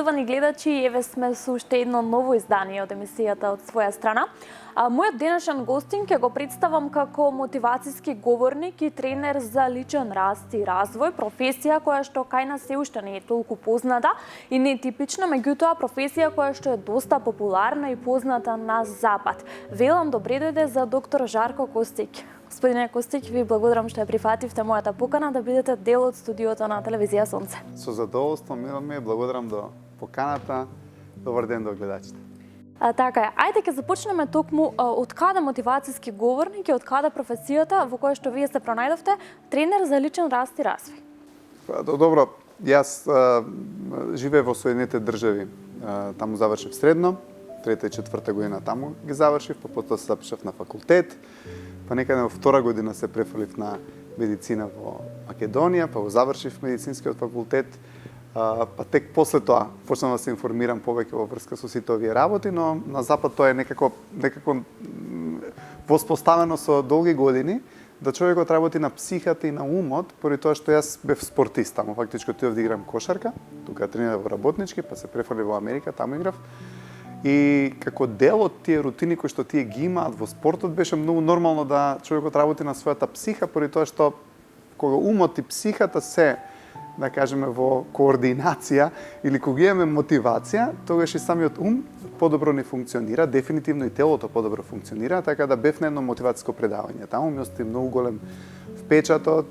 Почитувани гледачи, еве сме со уште едно ново издание од емисијата од своја страна. Мојот денешен гостин ќе го представам како мотивацијски говорник и тренер за личен раст и развој, професија која што кај нас се уште не е толку позната и нетипична, меѓутоа професија која што е доста популарна и позната на запад. Велам добре дојде за доктор Жарко Костик. Господине Костик, ви благодарам што ја прифативте мојата покана да бидете дел од студиото на телевизија Сонце. Со задоволство, Милане, благодарам до поканата. Добар ден до гледачите. Така е. Ајде ќе започнеме токму од каде мотивацијски говорник и од каде професијата во која што вие се пронајдовте тренер за личен раст и развој. Добро, јас живеев во Соединетите држави. Таму завршив средно, трета и четврта година таму ги завршив, па потоа се запишав на факултет, па некаде во втора година се префрлив на медицина во Македонија, па го завршив медицинскиот факултет. Па тек после тоа почнав да се информирам повеќе во врска со сите овие работи, но на запад тоа е некако воспоставено со долги години да човекот работи на психата и на умот, поради тоа што јас бев спортист, таму фактички отидов да играм кошарка, тука тренирав во Работнички, па се префрлив во Америка, таму играв. И како дел од тие рутини кои што тие ги имаат во спортот, беше многу нормално да човекот работи на својата психа, поради тоа што кога умот и психата се, да кажеме, во координација или кога имаме мотивација, тогаш и самиот ум подобро не функционира, дефинитивно и телото подобро функционира, така да бев на едно мотивацијско предавање. Таму ми остави многу голем впечаток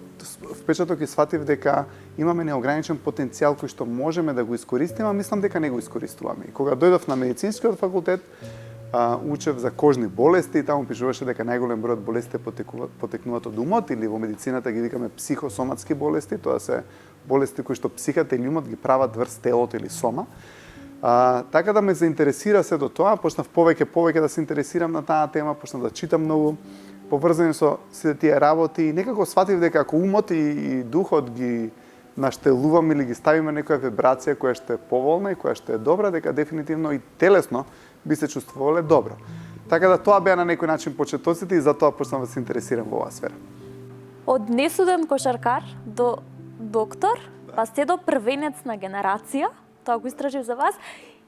и сватив дека имаме неограничен потенцијал кој што можеме да го искористиме, а мислам дека не го искористуваме. И кога дојдов на медицинскиот факултет, учев за кожни болести и таму пишуваше дека најголем број од болестите потекнуваат од умот, или во медицината ги викаме психосоматски болести, тоа се болести кои што психата или умот ги прават врз телото или сома. Така да ме заинтересира се до тоа, почнав повеќе да се интересирам на таа тема, почнав да читам многу, поврзани со сите тие работи и некако сватив дека ако умот и духот ги наштелуваме или ги ставиме некоја вибрација која што е поволна и која што е добра, дека дефинитивно и телесно би се чувствувале добро. Така да тоа беа на некој начин почетоците и затоа почнав да се интересирам во оваа сфера. Од несуден кошаркар до доктор, па сте до првенец на генерација, тоа го истражив за вас,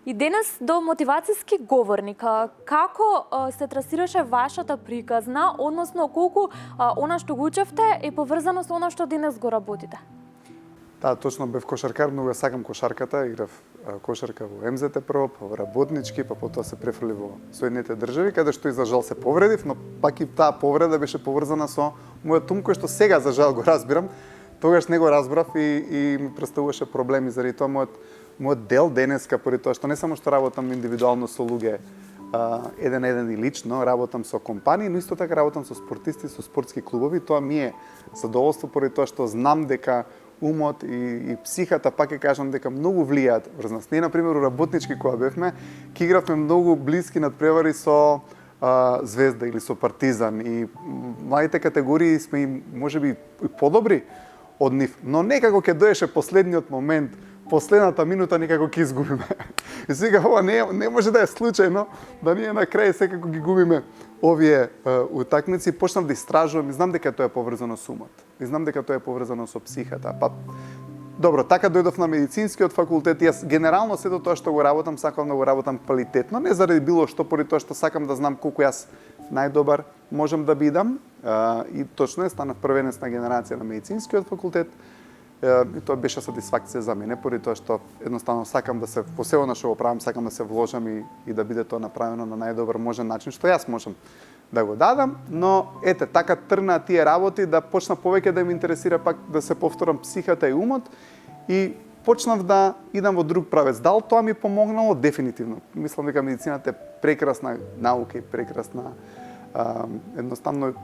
и денес до мотивацијски говорник. Како се трасираше вашата приказна, односно колку она што го учевте е поврзано со она што денес го работите? Да, точно бев кошаркар, многу сакам кошарката, играв кошарка во МЗТ прво, па во Работнички, па потоа се префрлив во Соединетите држави, каде што и за жал се повредив, но пак и таа повреда беше поврзана со мојот ум кој што сега за жал го разбирам, тогаш не го разбрав и ми представуваше проблеми заради тоа мојот дел денеска, поради тоа што не само што работам индивидуално со луѓе еден на еден и лично, работам со компании, но исто така работам со спортисти, со спортски клубови, тоа ми е задоволство поради тоа што знам дека умот и психата, пак ќе кажам дека многу влијаат врз нас. Ние, например, у Работнички кога бевме, ќе игравме многу блиски надпревари со Звезда или со Партизан и младите категории сме и можеби и подобри од нив, но некако ќе доеше последниот момент, последната минута некако ќе изгубиме. И сега ова не може да е случајно да ние на крај секако ги губиме овие утакмици. Почнав да истражувам и знам дека тоа е поврзано со умот. И знам дека тоа е поврзано со психата. Па добро, така дојдов на медицинскиот факултет. Јас генерално сето тоа што го работам, сакам да го работам квалитетно, не заради било што, поради тоа што сакам да знам колку јас најдобар можам да бидам. И точно е, станав првенец на генерација на медицинскиот факултет. И тоа беше сатисфакција за мене, поради тоа што едноставно сакам да се во сето на што го правам, сакам да се вложам и да биде тоа направено на најдобар можен начин што јас можам да го дадам, но ете така тргнаа тие работи да почна повеќе да ме интересира пак да се повторам психата и умот и почнав да идам во друг правец. Дал тоа ми помогнало? Дефинитивно. Мислам дека медицината е прекрасна наука и прекрасна едноставно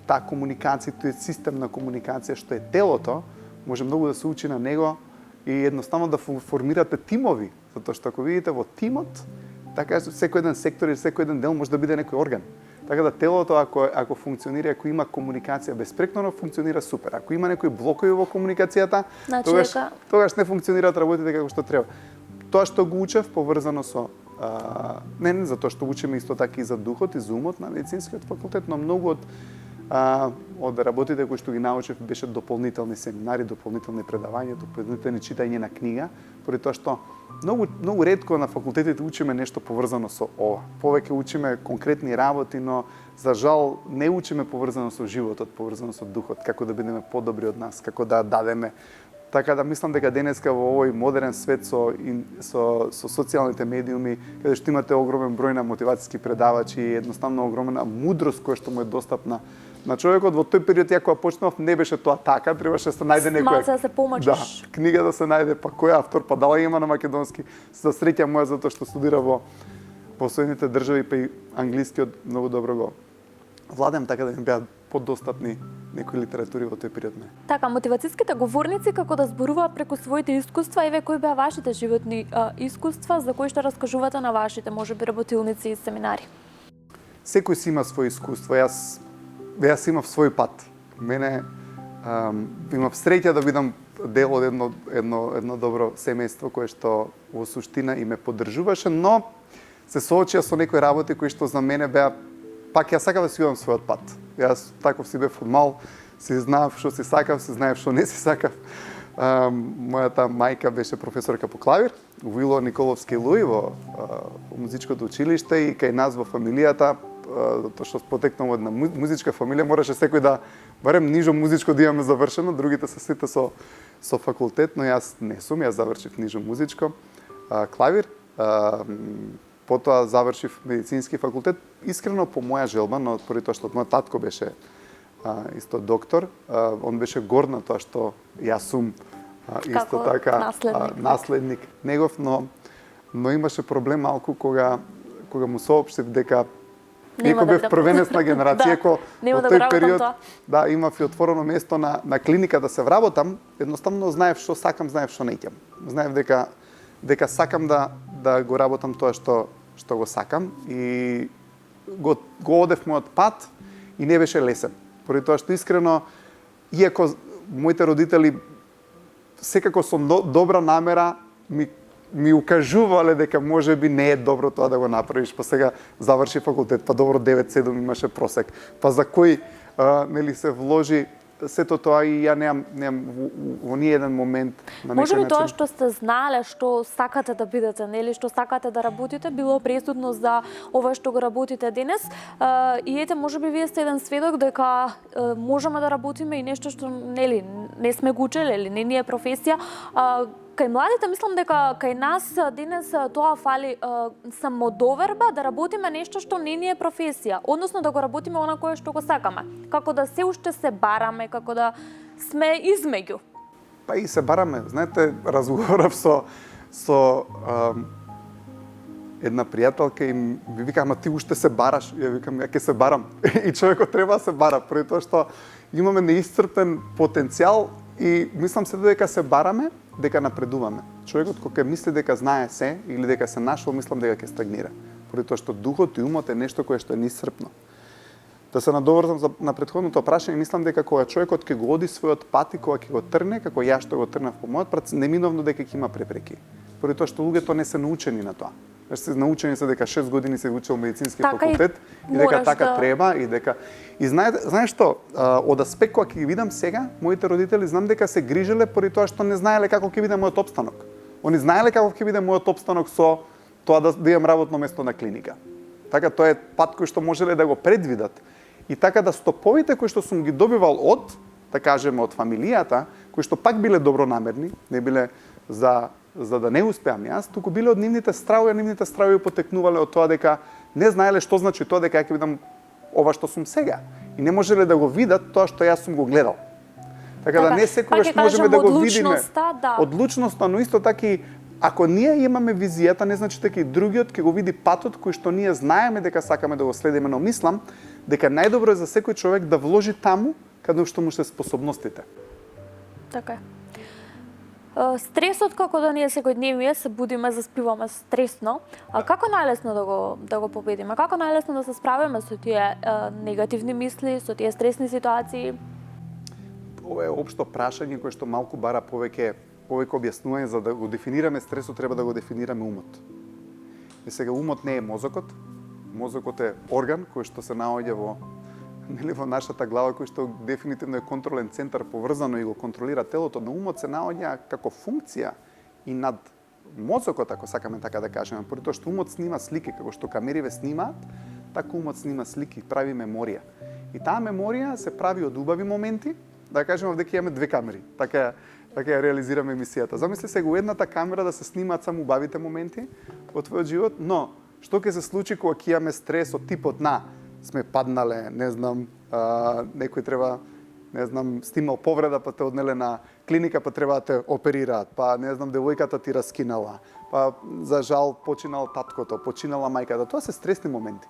таа комуникација, тој систем на комуникација што е телото, може многу да се учи на него и едноставно да формирате тимови, затоа што ако видите во тимот, така секој еден сектор или секој еден дел може да биде некој орган. Така да телото ако функционира, ако има комуникација безпрекнано, функционира супер. Ако има некои блокови во комуникацијата, тогаш не функционираат работите како што треба. Тоа што го учев поврзано со не затоа што учиме исто така и за духот и за умот на медицинскиот факултет, но многу од од работите кои што ги научив беше дополнителни семинари, дополнителни предавања, дополнителни читање на книга, поради тоа што многу ретко на факултетите учиме нешто поврзано со ова. Повеќе учиме конкретни работи, но за жал не учиме поврзано со животот, поврзано со духот, како да бидеме подобри од нас, како да дадеме. Така да мислам дека денеска во овој модерен свет со социјалните медиуми, каде што имате огромен број на мотивацијски предавачи и едноставно огромна мудрост која што му е достапна на човекот, во тој период ја кога почнав не беше тоа така, требаше да се најде некоја малце да се помачиш. Да, книга да се најде, па кој автор, па дала има на македонски. За среќа моја затоа што студира во Соединетите држави, па и англискиот многу добро го владеам, така да ми беа подостапни некои литератури во тој период. Така, мотивацијските говорници како да зборуваат преку своите искуства, еве кои беа вашите животни искуства за кои што раскажувате на вашите можеби работилници и семинари? Секој си има своји искуства. Јас имав свој пат. Мене имав среќа да бидам дел од едно добро семејство кое што во суштина и ме поддржуваше, но се соочија со некои работи кои што за мене беа пак ја сакав да си имам својот пат. Јас таков си бев од мал, си знаев што си сакав, си знаев што не си сакав. Мојата мајка беше професорка по клавир во Ило Николовски Луи во музичкото училиште и кај нас во фамилијата, тоа што потекнам од една музичка фамилија, мораше секој да барем нижо музичко да имаме завршено, другите се сите со факултет, но јас не сум, јас завршив нижо музичко клавир. Потоа завршив медицински факултет, искрено по моја желба, но поради тоа што мојот татко беше исто доктор, он беше горд на тоа што јас сум исто така наследник негов, но имаше проблем малку кога му соопштив дека иако бев првенецна генерација, во тој период имав и отворено место на клиника да се вработам, едноставно знаев што сакам, знаев што не ќам. Знаев дека сакам да го работам тоа што го сакам и го одев мојот пат и не беше лесен. Поради тоа што искрено, иако моите родители секако со добра намера ми укажувале дека можеби не е добро тоа да го направиш, па сега заврши факултет, па добро 9-7 имаше просек, па за кој се вложи сето тоа и ја немам во ни еден момент на некој начин. Можеби тоа што сте знаеле што сакате да бидете, нели, што сакате да работите, било пресудно за ова што го работите денес. И ете, можеби вие сте еден сведок дека можеме да работиме и нешто што нели не сме го учеле или не ни е професија. Кај младите мислам дека кај нас денес тоа фали самодоверба да работиме нешто што не ни е професија, односно да го работиме она кое што го сакаме, како да се уште се бараме, како да сме измеѓу. Па и се бараме, знаете, разговарав со една пријателка и ми вика, ама ти уште се бараш, ја викам, ја ќе се барам. И човекот треба да се бара, преди тоа што имаме неисцрпен потенцијал и мислам се дека се бараме, дека напредуваме. Човекот кога мисли дека знае се или дека се нашол, мислам дека ќе стагнира. Поради тоа што духот и умот е нешто кое што е неисцрпно. Да се надоврзам на претходното прашање, мислам дека кога човекот ќе го оди својот пат и кога ќе го трне, како ја што го трнав по мојот пат, неминовно дека ќе има препреки. Поради тоа што луѓето не се научени на тоа. Се научени се дека 6 години се учел медицински факултет и дека така треба и дека знаеш што, од аспект кога ќе ги видам сега, моите родители знам дека се грижеле поради тоа што не знаеле како ќе биде мојот опстанок. Они знаеле како ќе биде мојот опстанок со тоа да имам работно место на клиника. Така тоа е пат кој што можеле да го предвидат. И така да стоповите кои што сум ги добивал од, да кажеме, од фамилијата, кои што пак биле добронамерни, не биле за да не успеам јас, туку биле од нивните стравови, нивните стравови потекнувале од тоа дека не знаеле што значи тоа дека ја ќе видам ова што сум сега. И не можеле да го видат тоа што јас сум го гледал. Така да не секогаш можеме да го видиме. Одлучноста, но исто така ако ние имаме визијата, не значи дека и другиот ќе го види патот кој што ние знаеме дека сакаме да го следиме, но мислам дека најдобро е за секој човек да вложи таму каде што му се способностите. Така е. Стресот како да ние секојдневие се будиме, заспиваме стресно, како најлесно да го победиме? Како најлесно да се справиме со тие негативни мисли, со тие стресни ситуации? Ова е општо прашање кое што малку бара повеќе објаснување. За да го дефинираме стресот треба да го дефинираме умот. И сега умот не е мозокот. Мозокот е орган кој што се наоѓа во нели во нашата глава кој што дефинитивно е контролен центар поврзано и го контролира телото, но умот се наоѓа како функција и над мозокот, ако сакаме така да кажеме, поради тоа што умот снима слики, како што камериве снимаат, така умот снима слики, прави меморија. И таа меморија се прави од убави моменти, да кажеме овде имаме две камери, така ја реализираме емисијата. Замисли се го едната камера да се снимаат само убавите моменти од твојот живот, но што ќе се случи кога ќе имаме стрес од типот на сме паднале, не знам, некој треба, не знам, стимал повреда, па те однеле на клиника, па треба да те оперираат, па не знам, девојката ти раскинала, па за жал починал таткото, починала мајката. Тоа се стресни моменти.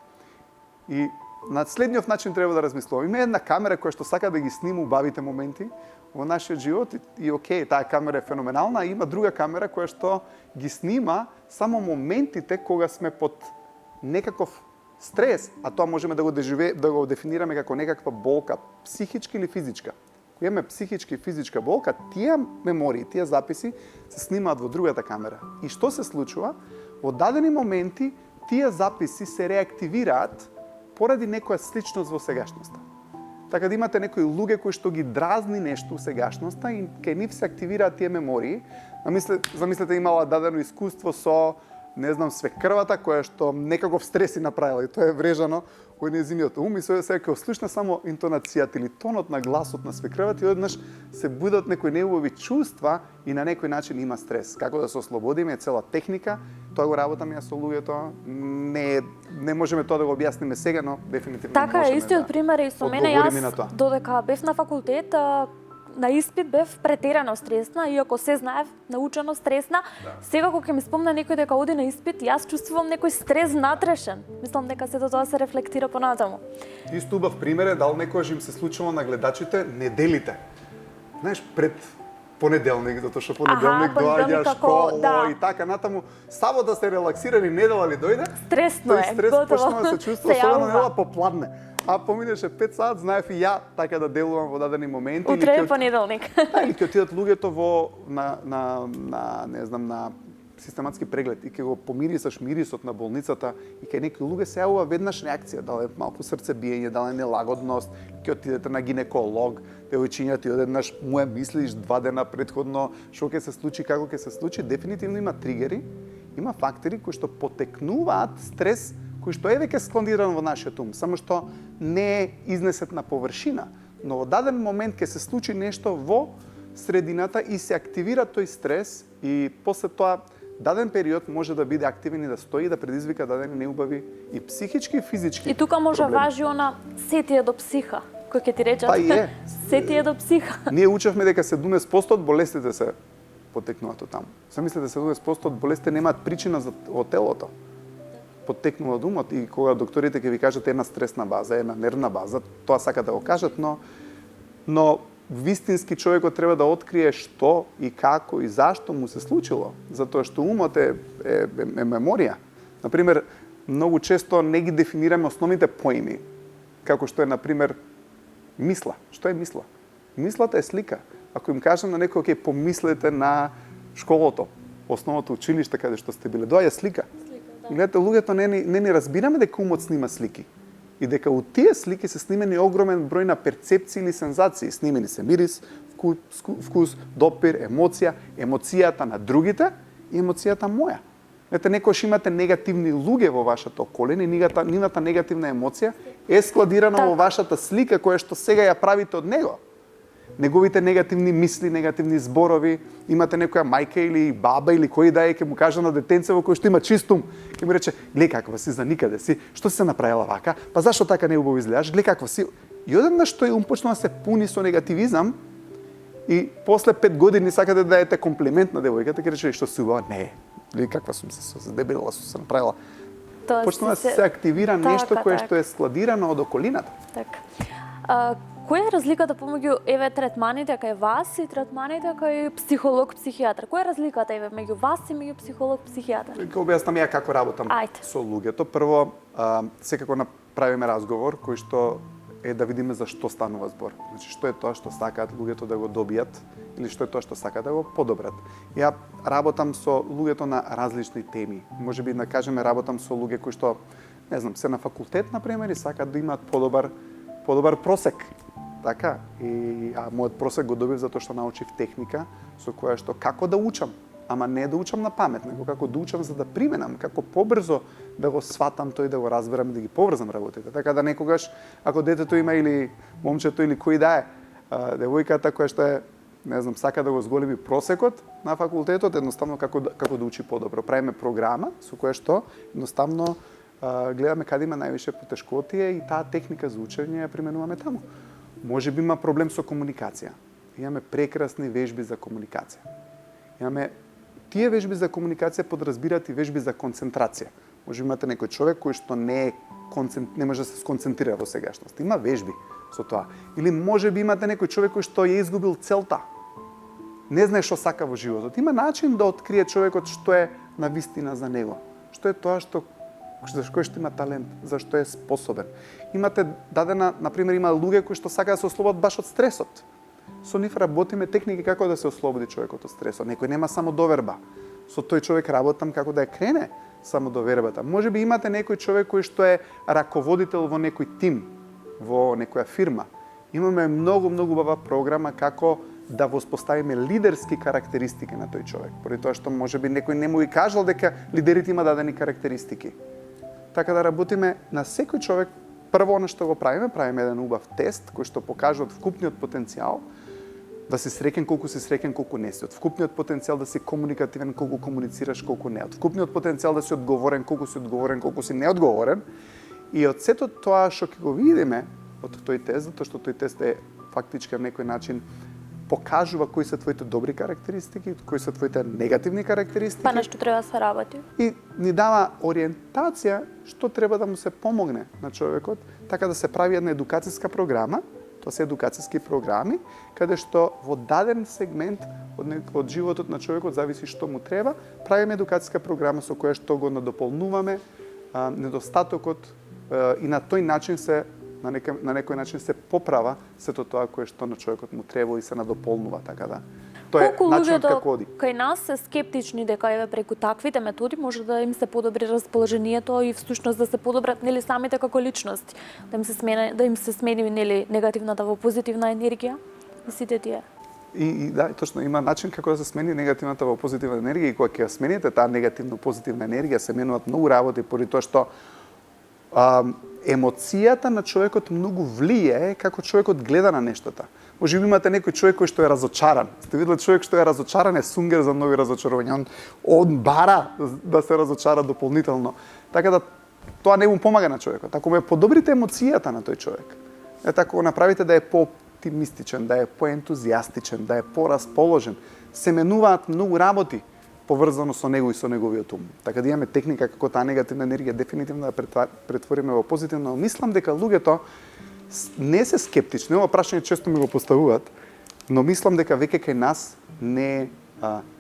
И на следниот начин треба да размислуваме. Има една камера која што сака да ги снима убавите моменти во нашиот живот и окей, таа камера е феноменална, а има друга камера која што ги снима само моментите кога сме под некаков стрес, а тоа можеме да го дефинираме како некаква болка, психичка или физичка. Кога имаме психичка и физичка болка, тие мемории, тие записи се снимаат во другата камера. И што се случува? Во дадени моменти тие записи се реактивираат поради некоја сличност во сегашноста. Така да имате некои луѓе кои што ги дразни нешто во сегашноста и кај нив се активираат тие мемории. Замислете имала дадено искуство со не знам, свекрвата која што некаков стрес и направила и тоа е врежано во нејзиниот ум и се ќе слушна само интонацијата или тонот на гласот на свекрвата и однаш се будат некои неубави чувства и на некој начин има стрес. Како да се ослободиме е цела техника, тоа го работаме со луѓето, не можеме тоа да го објасниме сега, но дефинитивно така можеме. Така е, истиот пример и со мене, јас додека бев на факултет, на испит бев претерано стресна, иако се знаев, научено стресна. Сега кога ќе ми спомне некој дека оди на испит, јас чувствувам некој стрес натрешен. Мислам дека сето тоа се рефлектира понатаму. Исто убав пример е дал некојаш им се случило на гледачите неделите. Знаеш, пред понеделник, затоа што понеделник доаѓа школа и така натаму. Сабота се релаксирани, недела ли дојде? Стресно е, стрес готово. почнува да се чувства, особено недела попладне. А поминеше 5 сат, знаев и ја така да делувам во дадени моменти. Утре е понеделник. Или ќе отидат луѓето во не знам, на систематски преглед и ќе го помирисаш мирисот на болницата и кај некои луѓе се јавува веднаш реакција, дали малку срцебиење, дали нелагодност, ќе отидете на гинеколог, девојчињата и одеднаш му е мислиш 2 дена претходно што ќе се случи, како ќе се случи, дефинитивно има тригери, има фактори кои што потекнуваат стрес кој што е веќе складиран во нашиот ум, само што не е изнесет на површина, но во даден момент ќе се случи нешто во средината и се активира тој стрес и после тоа даден период може да биде активен и да стои и да предизвика дадени неубави и психички и физички. И тука може проблеми. важи она сетие до психа, кој ќе ти речат. Па и е. Сетие до психа. Ние учевме дека 70% од болестите се потекнуваат од таму. Замислете, 70% од болестите немаат причина од телото. Потекнува од умот и кога докторите ќе ви кажат една стресна база, една нервна база, тоа сака да го кажат, но вистински човекот треба да открие што и како и зашто му се случило, затоа што умот е меморија. Например, многу често не ги дефинираме основните поими, како што е, например, мисла. Што е мисла? Мислата е слика. Ако им кажам на некој, окей, помислете на школото, основното училиште каде што сте биле, доаѓа слика. И гледате, луѓето не ни разбираме дека умот снима слики. И дека од тие слики се снимени огромен број на перцепции или сензации. Снимени се мирис, вкус, допир, емоција, емоцијата на другите и емоцијата моја. Знаете, некојаш имате негативни луѓе во вашата околина и нивната негативна емоција е складирана во вашата слика која што сега ја правите од него. Неговите негативни мисли, негативни зборови, имате некоја мајка или баба или кој да е, ќе му каже на детенцево кој што има чист ум, ќе му рече: "Гледај каква си, за никаде си, што си се направила вака, па зашто така неубаво изгледаш, гледај каква си." И одеднаш тој ум почнува да се пуни со негативизам и после 5 години сакате да даете комплимент на девојката, ќе рече: "Што си убава?" "Не, гледај каква сум се дебелила, сум се направила." Почнува да се активира нешто кое што е складирано од околината. Така. Која е разликата помеѓу третманите кај вас и третманите кај психолог, психијатар? Која е разликата меѓу вас и меѓу психолог, психијатар? Ќе објаснам ја како работам со луѓето. Прво, секако направиме разговор кој што е да видиме за што станува збор. Значи, што е тоа што сакаат луѓето да го добијат или што е тоа што сакаат да го подобрат. Ја работам со луѓето на различни теми. Можеби да кажеме работам со луѓе кои што, не знам, се на факултет, например, и сакаат да имаат подобар подобар просек. Така, мојот просек го добив затоа што научив техника со која што како да учам, ама не да учам на памет, него како да учам за да применам, како побрзо да го сватам тој, да го разберам и да ги поврзам работите. Така да некогаш, ако детето има или момчето или кој да е, девојката која што е, не знам, сака да го зголеми просекот на факултетот, едноставно како да учи подобро. Правиме програма со која што едноставно гледаме каде има највише потешкотија и таа техника за учење ја применуваме таму. Може би има проблем со комуникација. Имаме прекрасни вежби за комуникација. Имаме тие вежби за комуникација подразбираат и вежби за концентрација. Може би имате некој човек кој што не може да се сконцентрира во сегашност. Има вежби со тоа. Или може би имате некој човек кој што ја изгубил целта. Не знае што сака во животот. Има начин да открие човекот што е на вистина за него. Што е тоа за кој што има талент, за што е способен. Имате дадена, например, има луѓе кои што сакаат да се ослободат баш од стресот. Со нив работиме техники како да се ослободи човекот од стресот. Некој нема самодоверба. Со тој човек работам како да ја крене самодовербата. Може би имате некој човек кој што е раководител во некој тим, во некоја фирма. Имаме многу убава програма како да воспоставиме лидерски карактеристики на тој човек. Поради тоа што може би некој не му и кажал дека лидерите има дадени карактеристики. Така да работиме на секој човек. Прво на што го правиме еден убав тест кој што покажува вкупниот потенцијал, да си среќен колку си среќен, колку не си. Од вкупниот потенцијал да си комуникативен, колку комуницираш, колку не. Од вкупниот потенцијал да си одговорен, колку си неодговорен. И од сето тоа што ќе го видиме од тој тест, затоа што тој тест е фактички на некој начин покажува кои се твоите добри карактеристики, кои се твоите негативни карактеристики. Па на што треба да се работи. И ни дава ориентација што треба да му се помогне на човекот, така да се прави една едукацијска програма. Тоа се едукацијски програми, каде што во даден сегмент од животот на човекот зависи што му треба, правиме едукацијска програма со која што го надополнуваме недостатокот и на тој начин на некој начин се поправа сето тоа кое што на човекот му треба и се надополнува, така да. Тоа е начинот како оди. Кај нас се скептични дека еве преку таквите методи може да им се подобри расположението и всушност да се подобрат нели самите како личности, да им се смени нели негативната во позитивна енергија и сите тие. И да, точно има начин како да се смени негативната во позитивна енергија и кога ќе ја смените таа негативно позитивна енергија се менуваат многу работи поради тоа што емоцијата на човекот многу влијае како човекот гледа на нештата. Може би имате некој човек кој што е разочаран. Сте видели човек што е разочаран е сунгер за нови разочарувања. Он бара да се разочара дополнително. Така да тоа не му помага на човекот. Ако му подобрите емоцијата на тој човек, ако го направите да е по-оптимистичен, да е по-ентузијастичен, да е порасположен, се менуваат многу работи поврзано со него и со неговиот ум. Така да имаме техника како таа негативна енергија дефинитивно да претвориме во позитивно. Мислам дека луѓето не се скептични, ова прашање често ми го поставуваат, но мислам дека веќе кај нас не е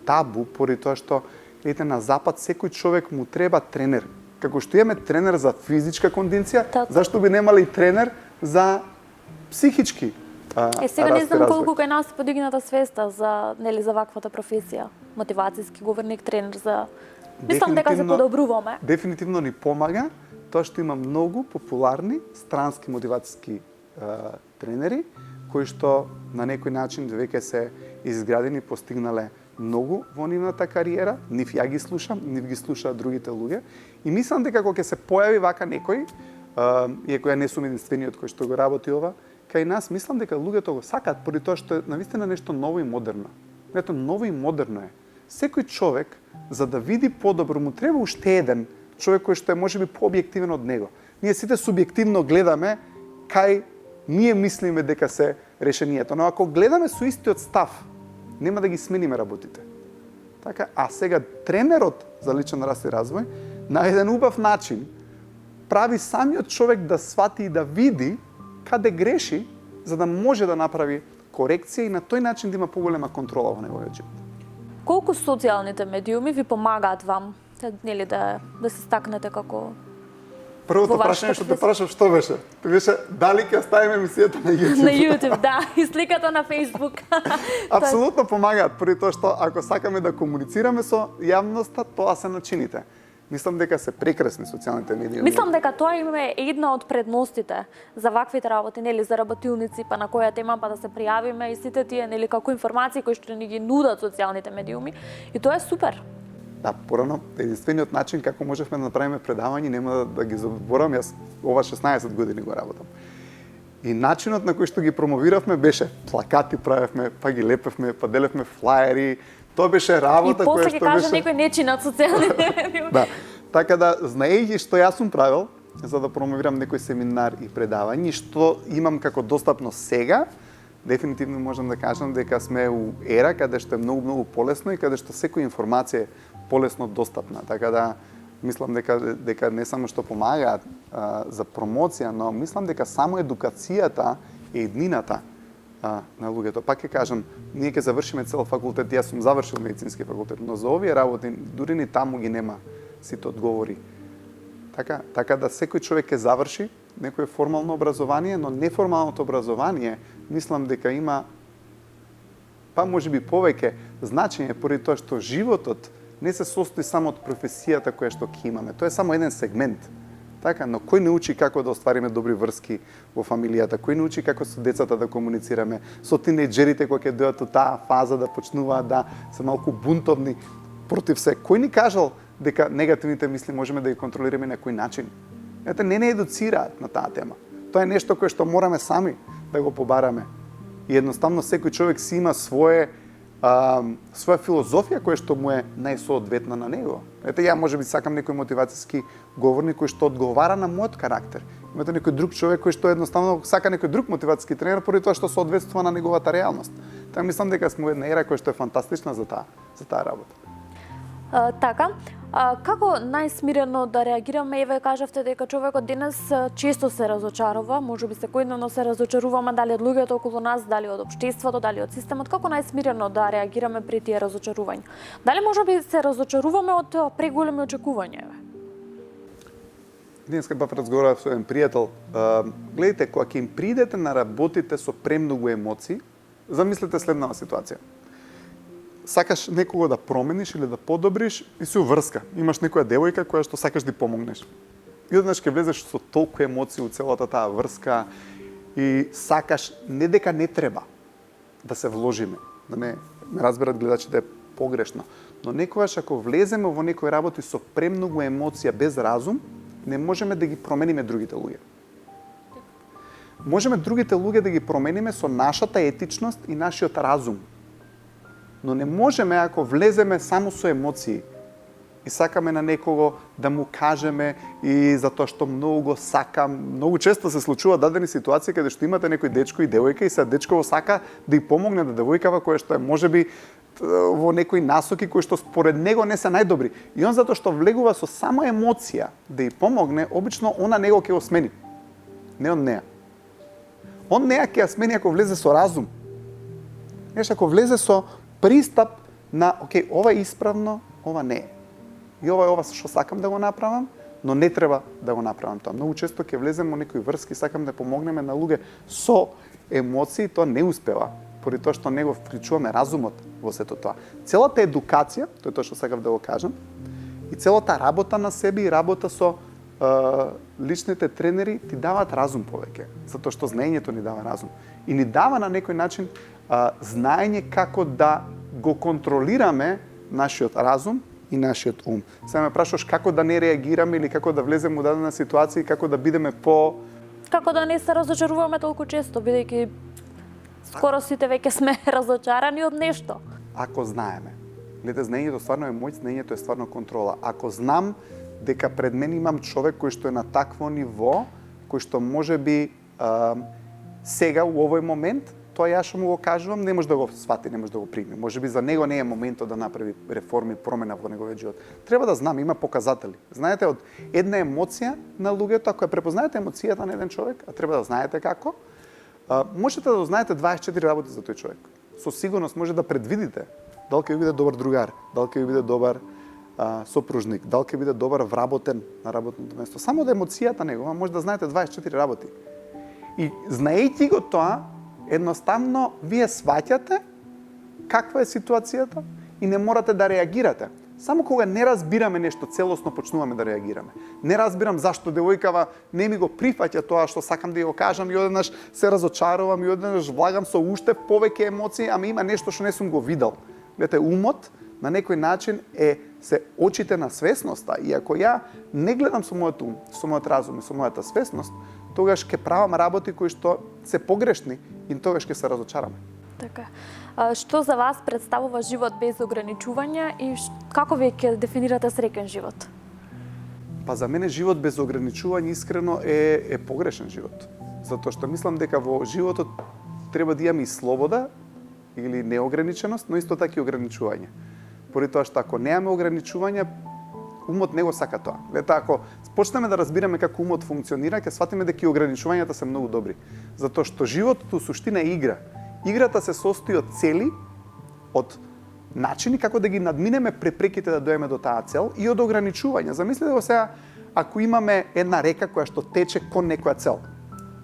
табу, поради тоа што видите на запад секој човек му треба тренер. Како што имаме тренер за физичка кондиција, зашто би немале и тренер за психички сега не знам колку кај нас подигната свеста за за ваквата професија. Мотивацијски говорник, тренер за мислам дека се подобруваме. Дефинитивно ни помага тоа што има многу популарни странски мотивацијски тренери кои што на некој начин веќе се изградени, постигнале многу во нивната кариера, нив ја ги слушам, нив ги слушаат другите луѓе и мислам дека кога ќе се појави вака некој, иако ја не сум единствениот кој што го работи ова, кај нас мислам дека луѓето го сакаат поради тоа што е навистина нешто ново и модерно. Нето ново и модерно е. Секој човек за да види подобро му треба уште еден човек кој што е можеби пообјективен од него. Ние сите субјективно гледаме кај ние мислиме дека се решението, но ако гледаме со истиот став, нема да ги смениме работите. Така, а сега тренерот за личен раст и развој на еден убав начин прави самиот човек да свати и да види каде греши, за да може да направи корекција и на тој начин да има поголема контрола во неговиот живот. Колку социјалните медиуми ви помагаат вам нели да се стакнете како Првото прашање што те прашав што беше? Ти беше дали ќе ставиме емисијата на YouTube? На YouTube, да, и сликата на Facebook. Апсолутно помагаат, поради тоа што ако сакаме да комуницираме со јавноста, тоа се начините. Мислам дека се прекрасни социјалните медии. Мислам дека тоа им е една од предностите за ваквите работи, нели, за работилници, па на која тема па да се пријавиме и сите тие, нели, како информации кои што ни ги нудат социјалните медиуми. И тоа е супер. Да, порано единствениот начин како можевме да направиме предавање, нема да ги заборам, јас ова 16 години го работам. И начинот на кој што ги промовиравме беше плакати правевме, па ги лепевме, па делевме флаери. Тоа беше работа која што беше... И после ќе кажа некој нечи над социјалните медиуми. Да. Така да, знаејќи што јас сум правил за да промовирам некој семинар и предавање, што имам како достапно сега, дефинитивно можам да кажам дека сме у ера каде што е многу полесно и каде што секоја информација е полесно достапна. Така да, мислам дека не само што помагаат за промоција, но мислам дека само едукацијата е еднината на луѓето. Пак ќе кажам, ние ќе завршиме цел факултет, јас сум завршил медицински факултет, но за овие работи дури ни таму ги нема сите одговори. Така да секој човек ќе заврши некое формално образование, но неформалното образование мислам дека има па можеби повеќе значење поради тоа што животот не се состои само од професијата која што ќе имаме. Тоа е само еден сегмент. Така, но кој не учи како да оствариме добри врски во фамилијата, кој не учи како со децата да комуницираме, со тинејџерите кои ќе дојдат од таа фаза да почнуваат да се малку бунтовни против се. Кој ни кажал дека негативните мисли можеме да ги контролираме на кој начин? Ете, не едуцираат на таа тема. Тоа е нешто кое што мораме сами да го побараме. И едноставно секој човек си има своја филозофија која што му е најсоодветна на него. Ете, ја можеби сакам некој мотивацијски говорник кој што одговара на мојот карактер. Имате некој друг човек кој што едноставно сака некој друг мотивацијски тренер поради тоа што соодветствува на неговата реалност. Така мислам дека сме една ера која што е фантастична за таа работа. Така, како најсмирено да реагираме? Еве кажавте дека човекот денес често се разочарува, можеби секојдневно се разочаруваме дали од луѓето околу нас, дали од општеството, дали од системот. Како најсмирено да реагираме при тие разочарувања? Дали можеби се разочаруваме од преголеми очекувања? Денеска бав разговарав со еден пријател. Гледайте, кога ќе им придете на работите со премногу емоции, замислете следнава ситуација. Сакаш некого да промениш или да подобриш и си уврска. Имаш некоја девојка која што сакаш да помогнеш. И однаш ќе влезеш со толку емоции у целата таа врска и сакаш не дека не треба да се вложиме. Да ме разберат гледачите погрешно. Но некогаш ако влеземе во некои работи со премногу емоција без разум, не можеме да ги промениме другите луѓе. Можеме другите луѓе да ги промениме со нашата етичност и нашиот разум. Но не можеме ако влеземе само со емоции и сакаме на некого да му кажеме и затоа што многу го сакам. Многу често се случува дадени ситуации каде што имате некој дечко и девојка и се дечково сака да ја помогне на девојкава која што е можеби во некои насоки кои што според него не се најдобри. И он затоа што влегува со само емоција да ја помогне, обично она него ќе го смени. Не он неа. Он неа ќе ја смени ако влезе со разум. Нешто ако влезе со пристап на, окей, ова е исправно, ова не е. И ова што сакам да го направам, но не треба да го направам тоа. Многу често ќе влеземе во некои врски, сакам да помогнеме на луѓе со емоции, тоа не успева, поради тоа што не го вклучуваме разумот во сето тоа. Целата едукација, тоа е тоа што сакав да го кажам, и целата работа на себе и работа со личните тренери ти даваат разум повеќе, затоа што знаењето ни дава разум. И ни дава на некој начин знаење како да го контролираме нашиот разум и нашиот ум. Сега ме прашуваш како да не реагираме или како да влеземе во дадена ситуација и како да бидеме по... Како да не се разочаруваме толку често, бидејќи скоро сите веќе сме разочарани од нешто. Ако знаеме. Гледате, знаењето стварно е мој, знаењето е стварно контрола. Ако знам дека пред мен имам човек кој што е на такво ниво, кој што може би сега, у овој момент, тоа ја што му го кажувам, не може да го свати, не може да го прими. Може би за него не е моментот да направи реформи, промена во неговиот живот. Треба да знам, има показатели. Знаете, од една емоција на луѓето, ако ја препознаете емоцијата на еден човек, а треба да знаете како, можете да знаете 24 работи за тој човек. Со сигурност може да предвидите дали ќе ви биде добар другар, дали ќе ви биде добар сопружник, дали ќе биде добар вработен на работното место. Само од емоцијата негова може да знаете 24 работи. И знаејќи го тоа, едноставно вие сваќате каква е ситуацијата и не морате да реагирате. Само кога не разбираме нешто целосно, почнуваме да реагираме. Не разбирам зашто девојкава не ми го прифаќа тоа што сакам да ја кажам и одеднаш се разочарувам и одеднаш влагам со уште повеќе емоции, ама има нешто што не сум го видел. Гледате, умот на некој начин се очите на свесноста и ако ја не гледам со мојот ум, со мојот разум и со мојата свесност, тогаш ќе правам работи кои што се погрешни и тогаш ќе се разочараме. Така. Што за вас представува живот без ограничувања и како вие ќе дефинирате среќен живот? Па за мене живот без ограничување искрено е погрешен живот. Затоа што мислам дека во животот треба да имаме и слобода или неограниченост, но исто така и ограничување. Поради тоа што ако немаме ограничувања, умот не го сака тоа. Лета, ако почнеме да разбираме како умот функционира, ќе сватиме дека и ограничувањата се многу добри. Затоа што животот у суштина е игра. Играта се состои од цели, од начини како да ги надминеме препреките да доеме до таа цел и од ограничувања. Замислете го сега, ако имаме една река која што тече кон некоја цел.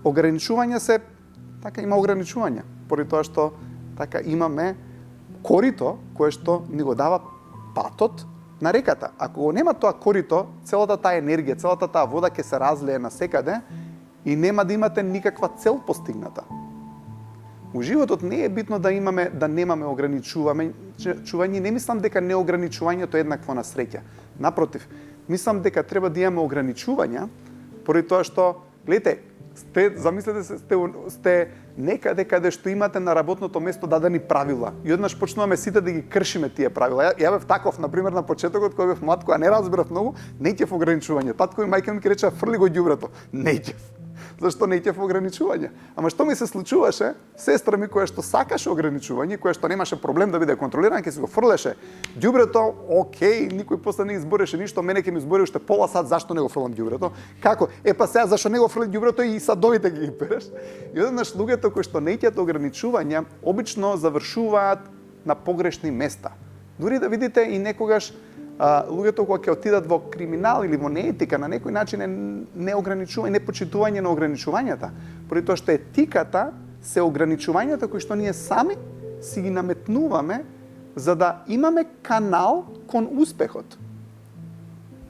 Ограничувања се, така има ограничувања, поради тоа што така имаме корито кое што ни го дава патот на реката. Ако го нема тоа корито, целата таа енергија, целата таа вода ќе се разлее насекаде и нема да имате никаква цел постигната. У животот не е битно да немаме ограничување, не мислам дека неограничувањето е еднакво на среќа. Напротив, мислам дека треба да имаме ограничувања, поради тоа што, гледате, замислете се, сте некаде каде што имате на работното место дадени правила. И однаш почнуваме сите да ги кршиме тие правила. Ја бев таков, например, на почетокот, кога бев млад, кога не разбирав многу, не ќев ограничување. Татко и мајка ми ќе речеа, фрли го ѓубрето. Не ќев. Зашто не ќев ограничување? Ама што ми се случуваше, сестра ми која што сакаше ограничување, која што немаше проблем да биде контролирана, ќе си го фрлеше ѓубрето, окей, никој после не избореше ништо, мене ќе ми избори уште пола сат зашто не го фрлам ѓубрето. Како? Па сега зашто не го фрли ѓубрето и садовите ги переш? И одеднаш луѓето кои што не ќат ограничувања, обично завршуваат на погрешни места. Дури да видите и некогаш луѓето кога ќе отидат во криминал или во неетика, на некој начин е неограничување, непочитување на ограничувањата. Поради тоа што етиката се ограничувањата кои што ние сами си ги наметнуваме за да имаме канал кон успехот.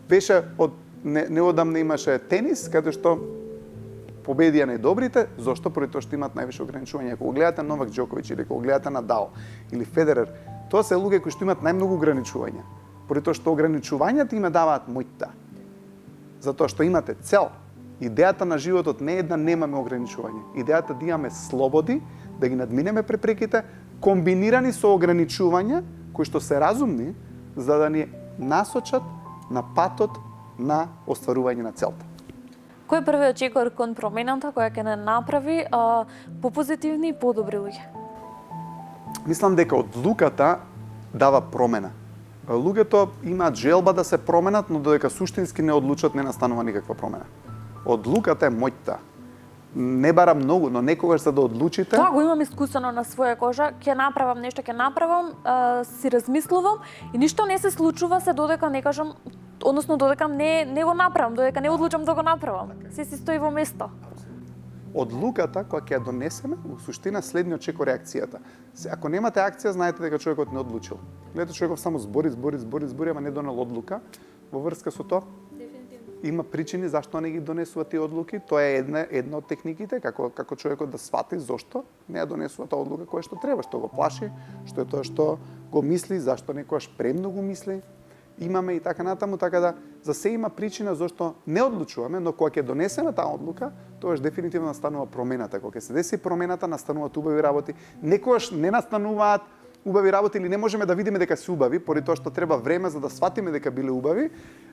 Беше од неодамна имаше тенис, каде што победија најдобрите, зошто? Поради тоа што имаат највише ограничувања. Ако го гледате Новак Џоковиќ или ако го гледате Надал или Федерер, тоа се луѓе кои што имаат најмногу ограничувања. Поради тоа што ограничувањата им даваат моќта. Затоа што имате цел. Идејата на животот не е да немаме ограничување. Идејата да имаме слободи, да ги надминеме препреките, комбинирани со ограничувања кои што се разумни, за да ни насочат на патот на остварување на целта. Кој е првиот чекор кон промената која ќе не направи попозитивни и подобри луѓе? Мислам дека одлуката дава промена. Луѓето имаат желба да се променат, но додека суштински не одлучат, не настанува никаква промена. Одлуката е моќта. Не бара многу, но некогаш за да одлучите... Тоа го имам искусено на своја кожа, ќе направам нешто, си размислувам и ништо не се случува се додека не кажам, односно додека не го направам, додека не одлучам да го направам. Се си стои во место. Одлуката која ќе ја донесеме, во суштина следниот чекор реакцијата. Ако немате акција, знаете дека човекот не одлучил. Гледате, човекот само збори, ама не донел одлука. Во врска со тоа, има причини зашто не ги донесува тие одлуки. Тоа е една од техниките, како човекот да свати зошто не ја донесува таа одлука која што треба, што го плаши, што е тоа што го мисли, зашто некојаш премногу мисли. Имаме и така натаму, така да за се има причина зашто не одлучуваме, но кога ќе донесеме таа одлука, тогаш дефинитивно настанува промената. Кога ќе се деси промената, настануваат убави работи. Некогаш не настануваат убави работи или не можеме да видиме дека се убави, поради тоа што треба време за да сватиме дека биле убави.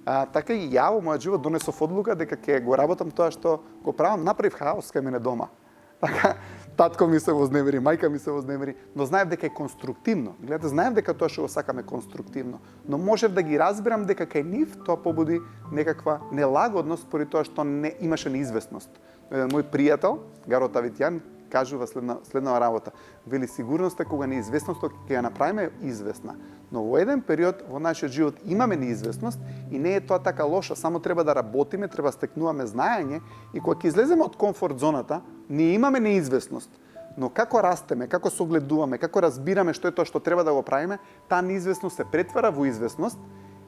Така и ја во мојот живот донесов одлука дека ќе го работам тоа што го правам, направив хаос кај мене дома. Така, татко ми се вознемери, мајка ми се вознемери, но знаев дека е конструктивно. Гледате, знаев дека тоа што го сакаме конструктивно, но можев да ги разбирам дека кај нив тоа побуди некаква нелагодност поради тоа што не имаше неизвестност. Еден мој пријател, Гаро Тавитјан, кажува следна работа. Вели, сигурноста кога неизвестноста ќе ја направиме известна. Но во еден период во нашиот живот имаме неизвестност и не е тоа така лошо, само треба да работиме, треба стекнуваме знаење и кога ќе излеземе од комфорт зоната, ние имаме неизвестност. Но како растеме, како согледуваме, како разбираме што е тоа што треба да го правиме, таа неизвестност се претвара во известност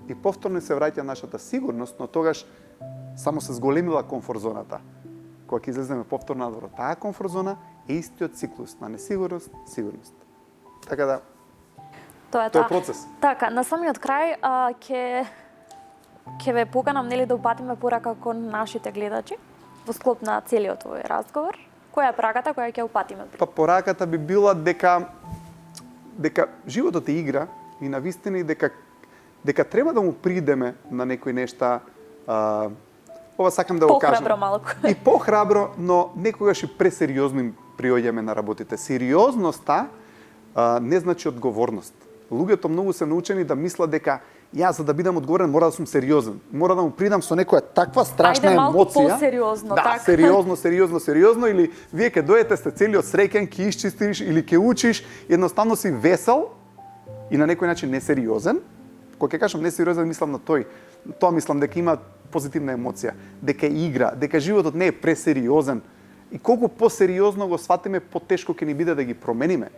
и повторно се враќа нашата сигурност, но тогаш само се зголемила комфорт зоната. Кога ќе излеземе повторно надвор, таа комфорт зона е истиот циклус на несигурност, сигурност. Така да, Тоа е тоа тоа. е процес. Така, на самиот крај ќе ве поканам нели да упатиме порака кон нашите гледачи во склоп на целиот овој разговор. Која е пораката која ќе упатиме? Па пораката би била дека животот е игра и навистина и дека треба да му придеме на некои нешта, ова сакам да го кажам. Похрабро малку. И похрабро, но некогаш и пресериозно им приоѓаме на работите. Сериозноста не значи одговорност. Луѓето многу се научени да мислат дека јас за да бидам одговорен мора да сум сериозен. Мора да му придам со некоја таква страшна Ајде малку емоција. посериозно, да, така. сериозно или вие ќе дојдете сте целиот среќен, ќе исчистиш или ќе учиш, едноставно си весел и на некој начин несериозен. Кога ќе кажам несериозен, мислам на тоа мислам дека има позитивна емоција, дека е игра, дека животот не е пресериозен. И колку посериозно го сватиме, потешко ќе ни биде да ги промениме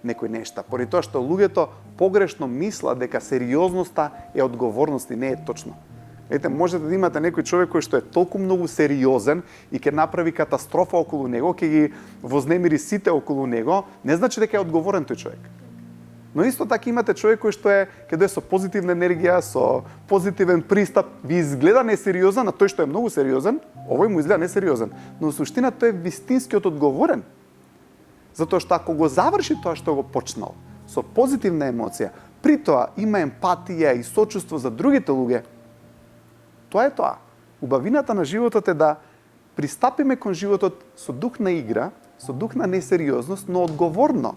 некои нешта. Поради тоа што луѓето погрешно мислат дека сериозноста е одговорност и не е точно. Ете, можете да имате некој човек кој што е толку многу сериозен и ќе направи катастрофа околу него, ќе ги вознемири сите околу него, не значи дека е одговорен тој човек. Но исто така имате човек кој што е каде со позитивна енергија, со позитивен пристап, ви изгледа несериозен, а тој што е многу сериозен, овој му изгледа несериозен, но во суштина тој е вистинскиот одговорен. Затоа што ако го заврши тоа што го почнал, со позитивна емоција, при тоа има емпатија и сочувство за другите луѓе, тоа е тоа. Убавината на животот е да пристапиме кон животот со дух на игра, со дух на несериозност, но одговорно.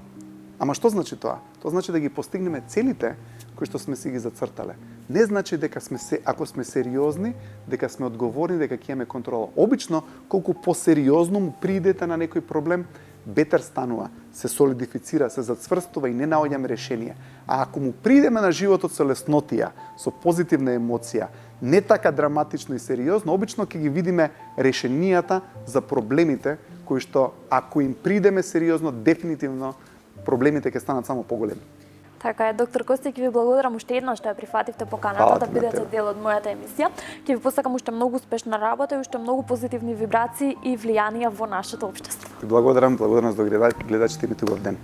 Ама што значи тоа? Тоа значи да ги постигнеме целите кои што сме си ги зацртале. Не значи дека ако сме сериозни, дека сме одговорни, дека ќе имаме контрола. Обично, колку посериозно му придете на некој проблем, бетер станува, се солидифицира, се зацврстува и не наоѓаме решение. А ако му придеме на животот со леснотија, со позитивна емоција, не така драматично и сериозно, обично ќе ги видиме решенијата за проблемите кои што ако им придеме сериозно, дефинитивно проблемите ќе станат само поголеми. Така е, доктор Костик, ви благодарам уште еднаш што ја прифативте поканата да бидете дел од мојата емисија. Ќе ви посакам уште многу успешна работа и уште многу позитивни вибрации и влијанија во нашето општество. Благодарам за гледачите ми тук ден.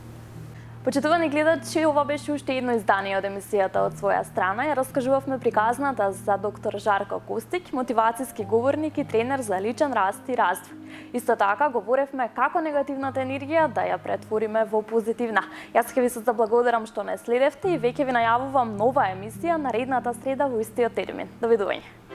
Почитувани гледачи, ова беше уште едно издание од емисијата од своја страна. Ја раскажувавме приказната за доктор Жарко Костик, мотивацијски говорник и тренер за личен раст и развој. Исто така говоревме како негативната енергија да ја претвориме во позитивна. Јас ќе ви се заблагодарам што не следевте и веќе ви најавувам нова емисија наредната среда во истиот термин. Довидување.